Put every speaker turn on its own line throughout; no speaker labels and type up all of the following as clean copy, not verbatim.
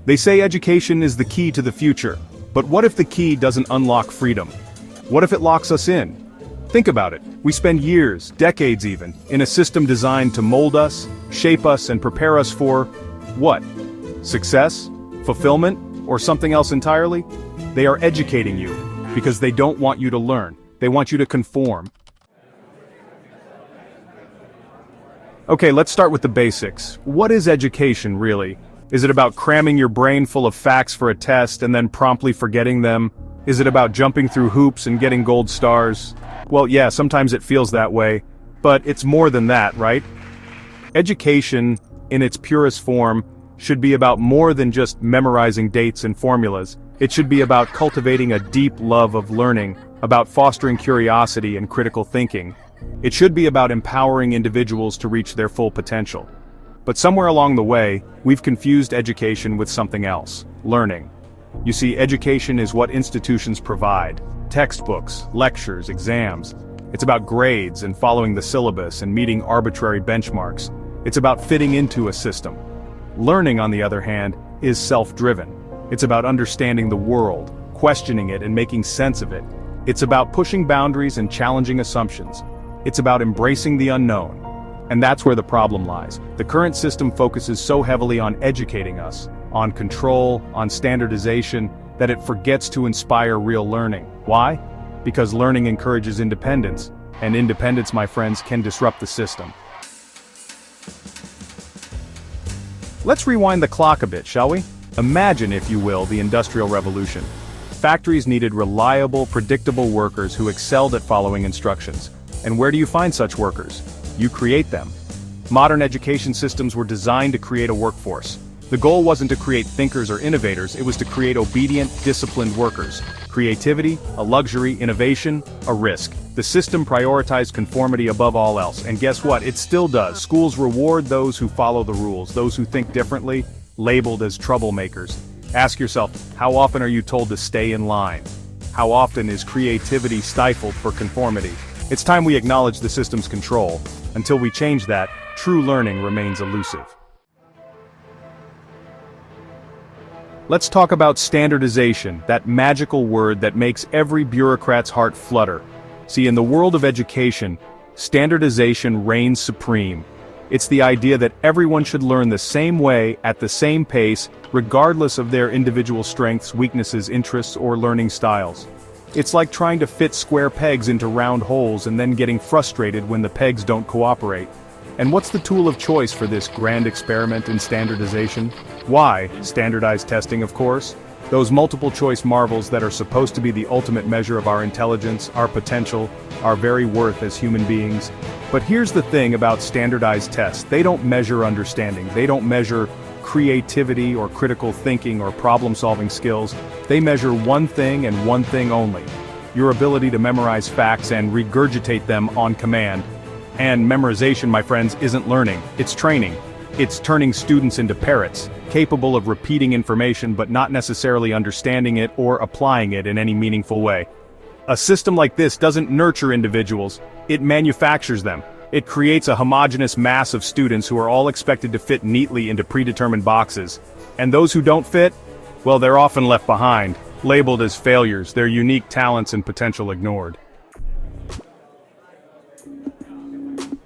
They say education is the key to the future, but what if the key doesn't unlock freedom? What if it locks us in? Think about it. We spend years, decades even, in a system designed to mold us, shape us, and prepare us for what? Success? Fulfillment? Or something else entirely? They are educating you because they don't want you to learn. They want you to conform. Okay, let's start with the basics. What is education, really? Is it about cramming your brain full of facts for a test and then promptly forgetting them? Is it about jumping through hoops and getting gold stars? Well, yeah, sometimes it feels that way, but it's more than that, right? Education, in its purest form, should be about more than just memorizing dates and formulas. It should be about cultivating a deep love of learning, about fostering curiosity and critical thinking. It should be about empowering individuals to reach their full potential. But somewhere along the way, we've confused education with something else: learning. You see, education is what institutions provide: textbooks, lectures, exams. It's about grades and following the syllabus and meeting arbitrary benchmarks. It's about fitting into a system. Learning, on the other hand, is self-driven. It's about understanding the world, questioning it and making sense of it. It's about pushing boundaries and challenging assumptions. It's about embracing the unknown. And that's where the problem lies. The current system focuses so heavily on educating us, on control, on standardization, that it forgets to inspire real learning. Why? Because learning encourages independence, and independence, my friends, can disrupt the system. Let's rewind the clock a bit, shall we? Imagine, if you will, the Industrial Revolution. Factories needed reliable, predictable workers who excelled at following instructions. And where do you find such workers? You create them. Modern education systems were designed to create a workforce. The goal wasn't to create thinkers or innovators, it was to create obedient, disciplined workers. Creativity, a luxury; innovation, a risk. The system prioritized conformity above all else, and guess what? It still does. Schools reward those who follow the rules, those who think differently, labeled as troublemakers. Ask yourself, how often are you told to stay in line? How often is creativity stifled for conformity? It's time we acknowledge the system's control. Until we change that, true learning remains elusive. Let's talk about standardization, that magical word that makes every bureaucrat's heart flutter. See, in the world of education, standardization reigns supreme. It's the idea that everyone should learn the same way, at the same pace, regardless of their individual strengths, weaknesses, interests, or learning styles. It's like trying to fit square pegs into round holes and then getting frustrated when the pegs don't cooperate. And what's the tool of choice for this grand experiment in standardization? Why? Standardized testing, of course. Those multiple choice marvels that are supposed to be the ultimate measure of our intelligence, our potential, our very worth as human beings. But here's the thing about standardized tests: they don't measure understanding, they don't measure creativity or critical thinking or problem-solving skills. They measure one thing and one thing only: your ability to memorize facts and regurgitate them on command. And memorization, my friends, isn't learning, it's training. It's turning students into parrots, capable of repeating information but not necessarily understanding it or applying it in any meaningful way. A system like this doesn't nurture individuals, it manufactures them. It creates a homogeneous mass of students who are all expected to fit neatly into predetermined boxes. And those who don't fit, well, they're often left behind, labeled as failures, their unique talents and potential ignored.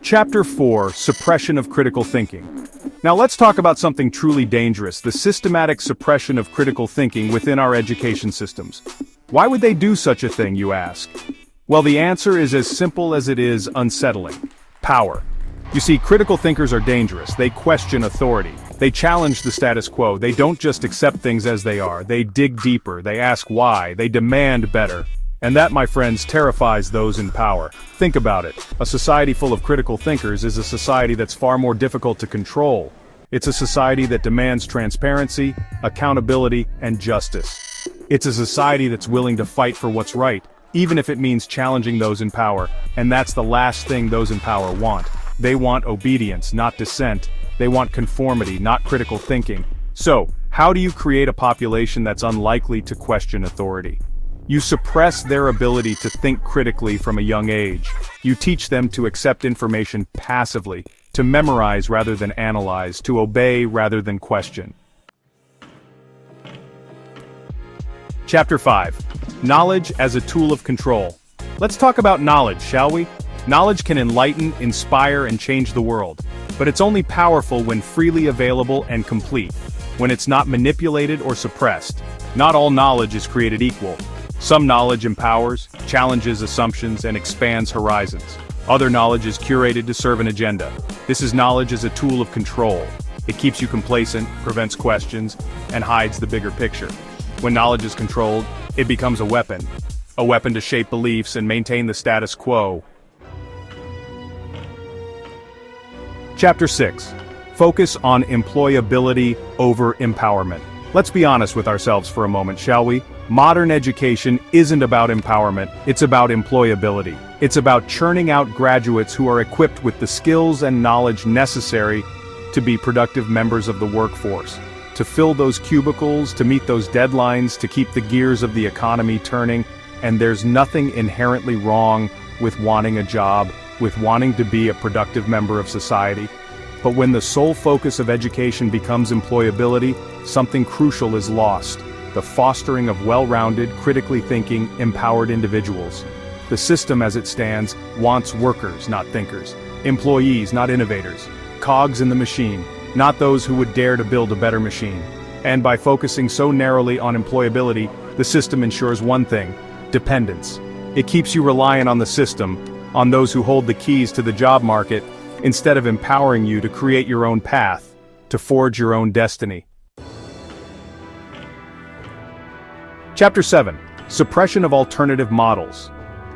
Chapter 4: Suppression of Critical Thinking. Now let's talk about something truly dangerous: the systematic suppression of critical thinking within our education systems. Why would they do such a thing, you ask? Well, the answer is as simple as it is unsettling: power. You see, critical thinkers are dangerous. They question authority. They challenge the status quo. They don't just accept things as they are. They dig deeper. They ask why. They demand better. And that, my friends, terrifies those in power. Think about it. A society full of critical thinkers is a society that's far more difficult to control. It's a society that demands transparency, accountability, and justice. It's a society that's willing to fight for what's right, even if it means challenging those in power. And that's the last thing those in power want. They want obedience, not dissent. They want conformity, not critical thinking. So, how do you create a population that's unlikely to question authority? You suppress their ability to think critically from a young age. You teach them to accept information passively, to memorize rather than analyze, to obey rather than question. Chapter 5. Knowledge as a tool of control. Let's talk about knowledge, shall we? Knowledge can enlighten, inspire, and change the world. But it's only powerful when freely available and complete, when it's not manipulated or suppressed. Not all knowledge is created equal. Some knowledge empowers, challenges assumptions, and expands horizons. Other knowledge is curated to serve an agenda. This is knowledge as a tool of control. It keeps you complacent, prevents questions, and hides the bigger picture. When knowledge is controlled, it becomes a weapon to shape beliefs and maintain the status quo. Chapter 6. Focus on employability over empowerment. Let's be honest with ourselves for a moment, shall we? Modern education isn't about empowerment, it's about employability. It's about churning out graduates who are equipped with the skills and knowledge necessary to be productive members of the workforce, to fill those cubicles, to meet those deadlines, to keep the gears of the economy turning. And there's nothing inherently wrong with wanting a job, with wanting to be a productive member of society. But when the sole focus of education becomes employability, something crucial is lost: the fostering of well-rounded, critically thinking, empowered individuals. The system as it stands wants workers, not thinkers, employees, not innovators, cogs in the machine, not those who would dare to build a better machine. And by focusing so narrowly on employability, the system ensures one thing: dependence. It keeps you reliant on the system, on those who hold the keys to the job market, instead of empowering you to create your own path, to forge your own destiny. Chapter 7. Suppression of alternative models.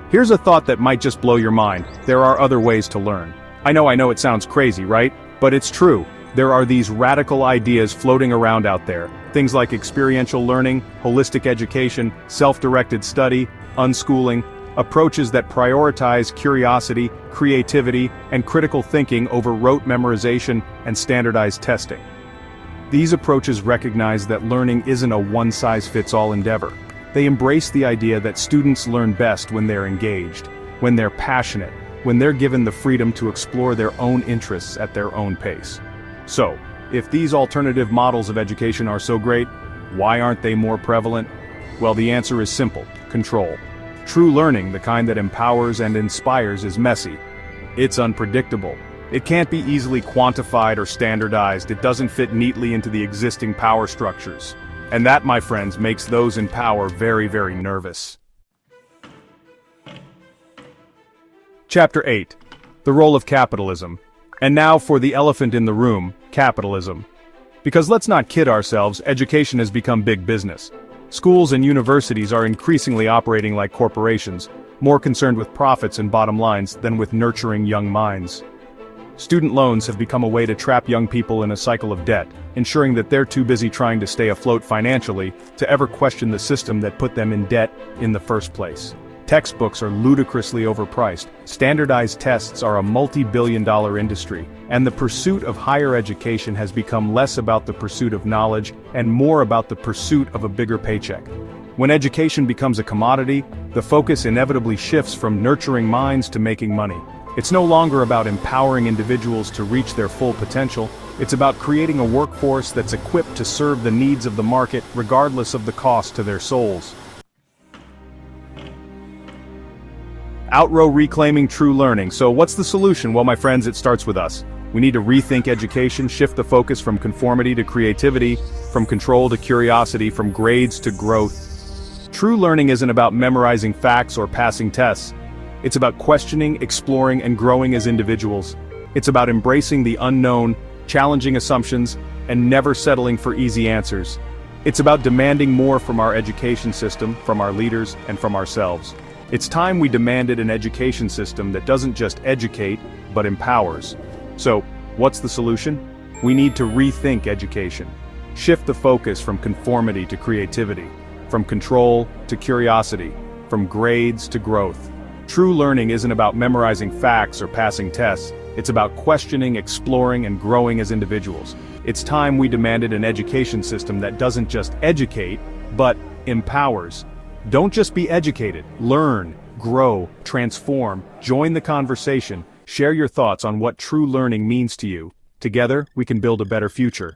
Here's a thought that might just blow your mind: there are other ways to learn. I know it sounds crazy, right? But it's true. There are these radical ideas floating around out there. Things like experiential learning, holistic education, self-directed study, unschooling, approaches that prioritize curiosity, creativity, and critical thinking over rote memorization and standardized testing. These approaches recognize that learning isn't a one-size-fits-all endeavor. They embrace the idea that students learn best when they're engaged, when they're passionate, when they're given the freedom to explore their own interests at their own pace. So, if these alternative models of education are so great, why aren't they more prevalent? Well, the answer is simple: control. True learning, the kind that empowers and inspires, is messy. It's unpredictable. It can't be easily quantified or standardized. It doesn't fit neatly into the existing power structures. And that, my friends, makes those in power very, very nervous. Chapter 8. The role of capitalism. And now for the elephant in the room: capitalism. Because let's not kid ourselves, education has become big business. Schools and universities are increasingly operating like corporations, more concerned with profits and bottom lines than with nurturing young minds. Student loans have become a way to trap young people in a cycle of debt, ensuring that they're too busy trying to stay afloat financially to ever question the system that put them in debt in the first place. Textbooks are ludicrously overpriced, standardized tests are a multi-billion-dollar industry, and the pursuit of higher education has become less about the pursuit of knowledge and more about the pursuit of a bigger paycheck. When education becomes a commodity, the focus inevitably shifts from nurturing minds to making money. It's no longer about empowering individuals to reach their full potential. It's about creating a workforce that's equipped to serve the needs of the market regardless of the cost to their souls. Outrow reclaiming true learning. So what's the solution? Well, my friends, it starts with us. We need to rethink education, shift the focus from conformity to creativity, from control to curiosity, from grades to growth. True learning isn't about memorizing facts or passing tests. It's about questioning, exploring, and growing as individuals. It's about embracing the unknown, challenging assumptions, and never settling for easy answers. It's about demanding more from our education system, from our leaders, and from ourselves. It's time we demanded an education system that doesn't just educate, but empowers. So, what's the solution? We need to rethink education. Shift the focus from conformity to creativity, from control to curiosity, from grades to growth. True learning isn't about memorizing facts or passing tests. It's about questioning, exploring, and growing as individuals. It's time we demanded an education system that doesn't just educate, but empowers. Don't just be educated. Learn, grow, transform, join the conversation, share your thoughts on what true learning means to you. Together, we can build a better future.